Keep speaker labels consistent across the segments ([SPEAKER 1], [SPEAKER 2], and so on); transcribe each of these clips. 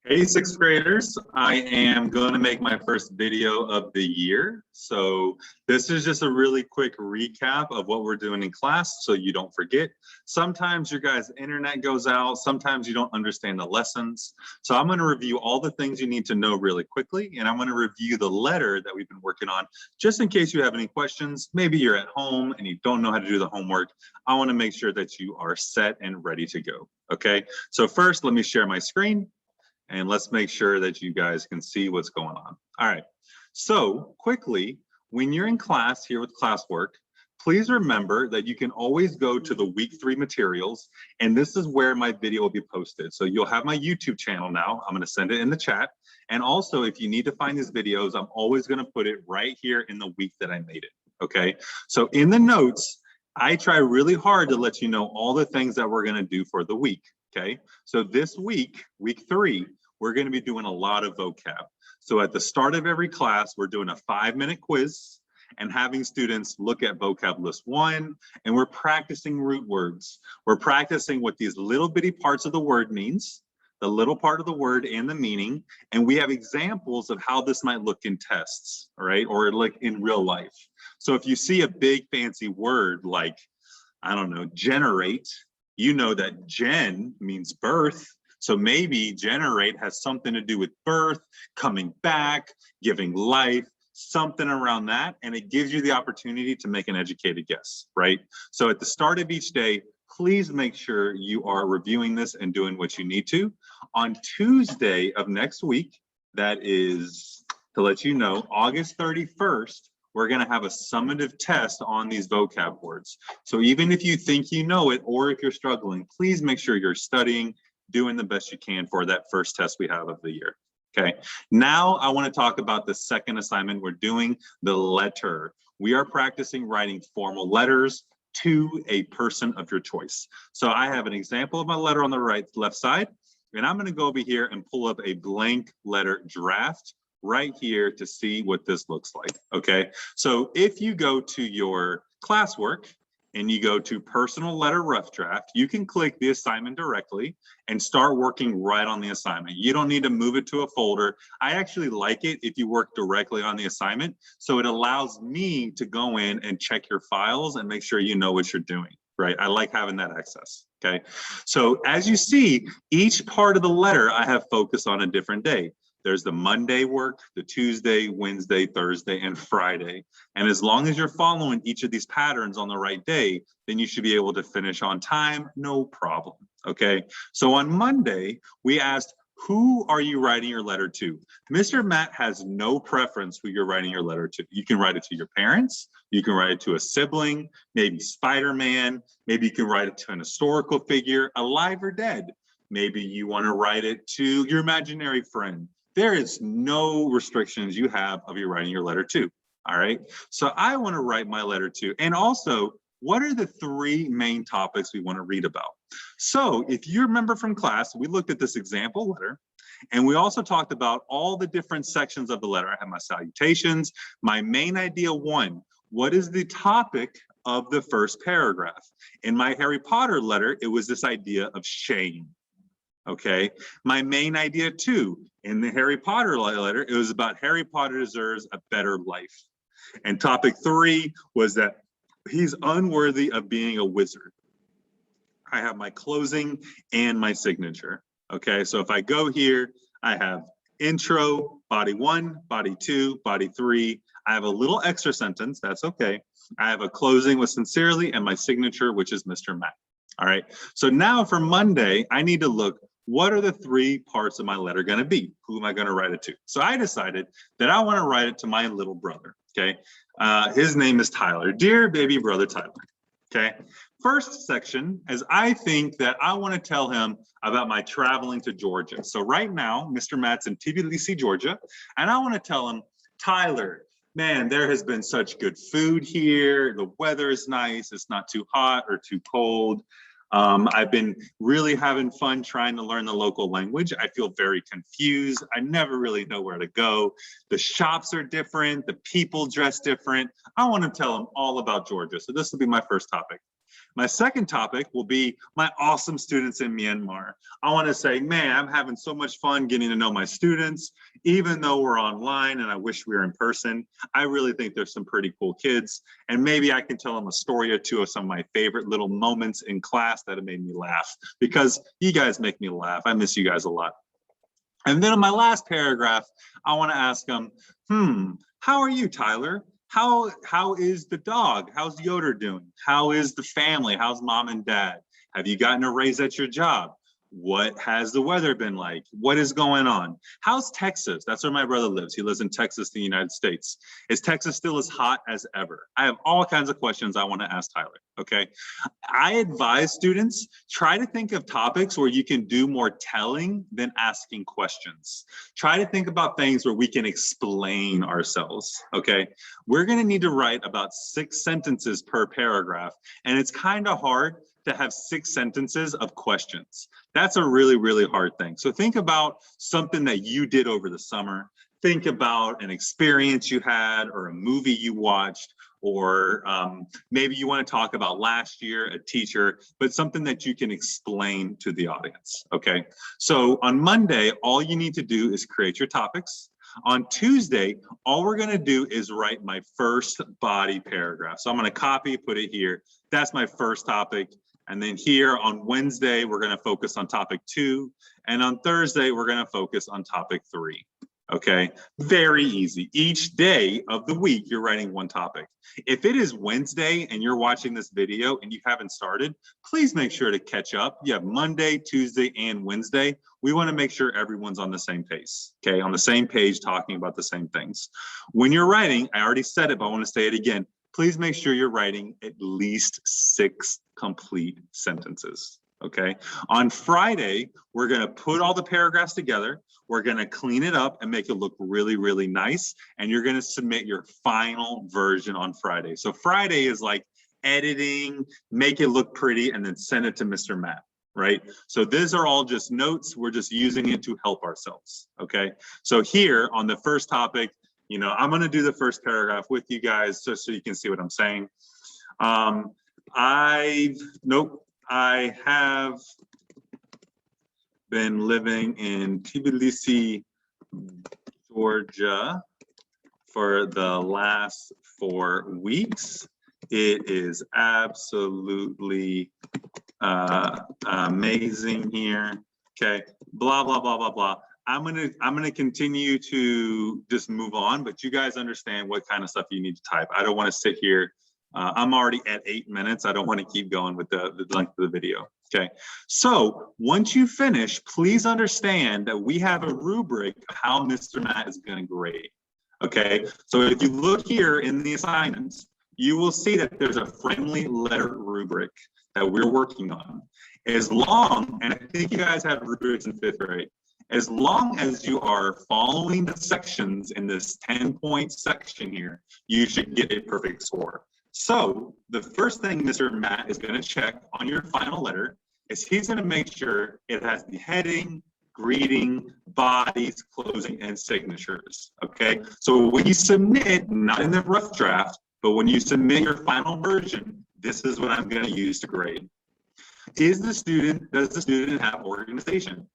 [SPEAKER 1] Hey, sixth graders, I am going to make my first video of the year. So this is just a really quick recap of what we're doing in class so you don't forget. Sometimes your guys' internet goes out, sometimes you don't understand the lessons. So I'm going to review all the things you need to know really quickly, and I'm going to review the letter that we've been working on just in case you have any questions. Maybe you're at home and you don't know how to do the homework. I want to make sure that you are set and ready to go. Okay, so first let me share my screen. And let's make sure that you guys can see what's going on. All right, so quickly, when you're in class here with classwork, please remember that you can always go to the week 3 materials, and this is where my video will be posted. So you'll have my YouTube channel now. I'm gonna send it in the chat. And also, if you need to find these videos, I'm always gonna put it right here in the week that I made it, okay? So in the notes, I try really hard to let you know all the things that we're gonna do for the week, okay? So this week, week 3, we're going to be doing a lot of vocab. So at the start of every class, we're doing a 5-minute quiz and having students look at vocab list 1, and we're practicing root words. We're practicing what these little bitty parts of the word means, the little part of the word and the meaning, and we have examples of how this might look in tests, right? Or like in real life. So if you see a big fancy word like, I don't know, generate, you know that gen means birth. So maybe generate has something to do with birth, coming back, giving life, something around that, and it gives you the opportunity to make an educated guess, right? So at the start of each day, please make sure you are reviewing this and doing what you need to. On Tuesday of next week, that is, to let you know, August 31st, we're going to have a summative test on these vocab words. So even if you think you know it, or if you're struggling, please make sure you're studying, doing the best you can for that first test we have of the year. Okay, now I want to talk about the second assignment we're doing, the letter. We are practicing writing formal letters to a person of your choice. So I have an example of my letter on the left side, and I'm going to go over here and pull up a blank letter draft right here to see what this looks like. Okay, so if you go to your classwork and you go to personal letter rough draft, you can click the assignment directly and start working right on the assignment. You don't need to move it to a folder. I actually like it if you work directly on the assignment, so it allows me to go in and check your files and make sure you know what you're doing, right? I like having that access, okay? So as you see, each part of the letter I have focused on a different day. There's the Monday work, the Tuesday, Wednesday, Thursday, and Friday. And as long as you're following each of these patterns on the right day, then you should be able to finish on time, no problem, okay? So on Monday, we asked, who are you writing your letter to? Mr. Matt has no preference who you're writing your letter to. You can write it to your parents, you can write it to a sibling, maybe Spider-Man, maybe you can write it to an historical figure, alive or dead. Maybe you want to write it to your imaginary friend. There is no restrictions you have of you writing your letter to, all right? So I want to write my letter to, and also, what are the 3 main topics we want to read about? So if you remember from class, we looked at this example letter, and we also talked about all the different sections of the letter. I have my salutations, my main idea 1, what is the topic of the first paragraph? In my Harry Potter letter, it was this idea of shame. Okay, my main idea 2, in the Harry Potter letter, it was about Harry Potter deserves a better life. And topic 3 was that he's unworthy of being a wizard. I have my closing and my signature. Okay, so if I go here, I have intro, body 1, body 2, body 3. I have a little extra sentence, that's okay. I have a closing with sincerely and my signature, which is Mr. Matt. All right, so now for Monday, I need to look, what are the 3 parts of my letter going to be? Who am I going to write it to? So I decided that I want to write it to my little brother, okay? His name is Tyler. Dear baby brother Tyler, okay? First section is I think that I want to tell him about my traveling to Georgia. So right now, Mr. Matt's in Tbilisi, Georgia, and I want to tell him, Tyler, man, there has been such good food here. The weather is nice. It's not too hot or too cold. I've been really having fun trying to learn the local language. I feel very confused. I never really know where to go. The shops are different. The people dress different. I want to tell them all about Georgia. So this will be my first topic. My second topic will be my awesome students in Myanmar. I want to say, man, I'm having so much fun getting to know my students, even though we're online and I wish we were in person. I really think there's some pretty cool kids, and maybe I can tell them a story or two of some of my favorite little moments in class that have made me laugh, because you guys make me laugh. I miss you guys a lot. And then in my last paragraph, I want to ask them, how are you, Tyler? How is the dog? How's Yoder doing? How is the family? How's mom and dad? Have you gotten a raise at your job? What has the weather been like? What is going on? How's Texas? That's where my brother lives. He lives in Texas, the United States. Is Texas still as hot as ever? I have all kinds of questions I want to ask Tyler, okay? I advise students, try to think of topics where you can do more telling than asking questions. Try to think about things where we can explain ourselves, okay? We're gonna need to write about 6 sentences per paragraph, and it's kind of hard to have 6 sentences of questions. That's a really, really hard thing. So think about something that you did over the summer. Think about an experience you had or a movie you watched, or maybe you want to talk about last year, a teacher, but something that you can explain to the audience, okay? So on Monday, all you need to do is create your topics. On Tuesday, all we're gonna do is write my first body paragraph. So I'm gonna copy, put it here. That's my first topic. And then here on Wednesday, we're gonna focus on topic 2. And on Thursday, we're gonna focus on topic 3. Okay, very easy. Each day of the week, you're writing one topic. If it is Wednesday and you're watching this video and you haven't started, please make sure to catch up. You have Monday, Tuesday, and Wednesday. We want to make sure everyone's on the same pace, okay, on the same page, talking about the same things. When you're writing, I already said it, but I want to say it again. Please make sure you're writing at least 6 complete sentences. Okay, on Friday, we're going to put all the paragraphs together. We're going to clean it up and make it look really, really nice. And you're going to submit your final version on Friday. So Friday is like editing, make it look pretty, and then send it to Mr. Matt, right? So these are all just notes. We're just using it to help ourselves. Okay, so here on the first topic, you know, I'm going to do the first paragraph with you guys just so you can see what I'm saying. I have been living in Tbilisi, Georgia for the last 4 weeks. It is absolutely amazing here. Okay, blah, blah, blah, blah, blah. I'm gonna continue to just move on, but you guys understand what kind of stuff you need to type. I don't want to sit here. I'm already at 8 minutes. I don't want to keep going with the length of the video. Okay, so once you finish, please understand that we have a rubric of how Mr. Matt is going to grade. Okay, so if you look here in the assignments, you will see that there's a friendly letter rubric that we're working on. As long, and I think you guys have rubrics in 5th grade, as long as you are following the sections in this 10-point section here, you should get a perfect score. So the first thing Mr. Matt is going to check on your final letter is he's going to make sure it has the heading, greeting, bodies, closing, and signatures, okay? So when you submit, not in the rough draft, but when you submit your final version, this is what I'm going to use to grade. Does the student have organization?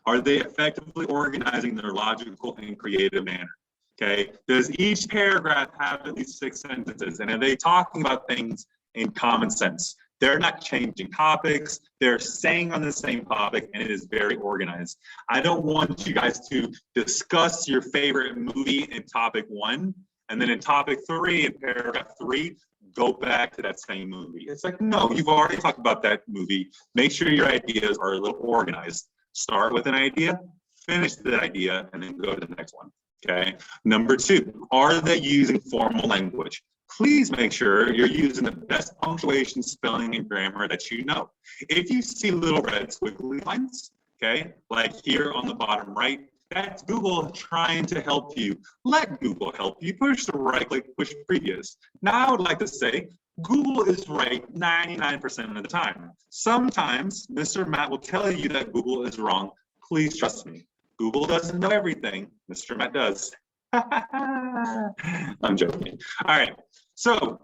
[SPEAKER 1] Are they effectively organizing their logical and creative manner? Okay, does each paragraph have at least 6 sentences? And are they talking about things in common sense? They're not changing topics, they're staying on the same topic, and it is very organized. I don't want you guys to discuss your favorite movie in topic 1, and then in topic 3, in paragraph 3, go back to that same movie. It's like, no, you've already talked about that movie. Make sure your ideas are a little organized. Start with an idea, finish the idea, and then go to the next one. Okay. Number 2, are they using formal language? Please make sure you're using the best punctuation, spelling, and grammar that you know. If you see little red squiggly lines, okay, like here on the bottom right, that's Google trying to help you. Let Google help you. Push the right click, push previous. Now I would like to say, Google is right 99% of the time. Sometimes Mr. Matt will tell you that Google is wrong. Please trust me. Google doesn't know everything. Mr. Matt does. I'm joking. All right. So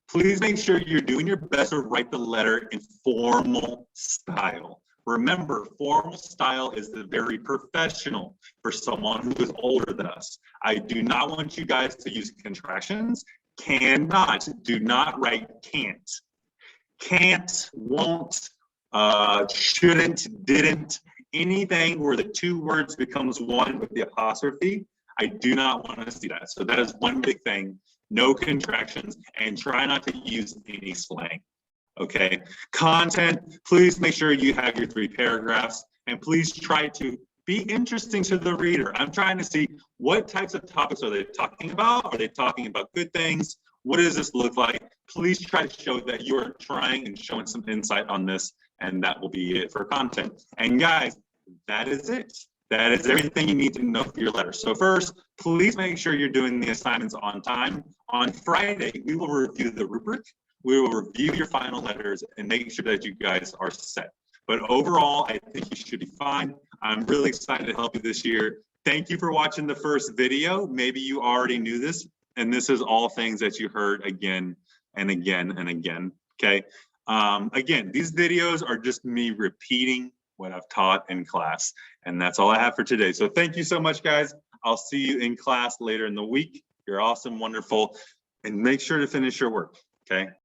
[SPEAKER 1] Please make sure you're doing your best to write the letter in formal style. Remember, formal style is the very professional for someone who is older than us. I do not want you guys to use contractions. Cannot. Do not write can't. Can't, won't, shouldn't, didn't, anything where the two words becomes one with the apostrophe. I do not want to see that. So that is one big thing. No contractions, and try not to use any slang. Okay. Content, please make sure you have your 3 paragraphs, and please try to be interesting to the reader. I'm trying to see what types of topics are they talking about? Are they talking about good things? What does this look like? Please try to show that you're trying and showing some insight on this, and that will be it for content. And guys, that is it. That is everything you need to know for your letter. So first, please make sure you're doing the assignments on time. On Friday, we will review the rubric. We will review your final letters and make sure that you guys are set. But overall, I think you should be fine. I'm really excited to help you this year. Thank you for watching the first video. Maybe you already knew this, and this is all things that you heard again and again and again, okay? Again, these videos are just me repeating what I've taught in class, and that's all I have for today. So thank you so much, guys. I'll see you in class later in the week. You're awesome, wonderful, and make sure to finish your work, okay?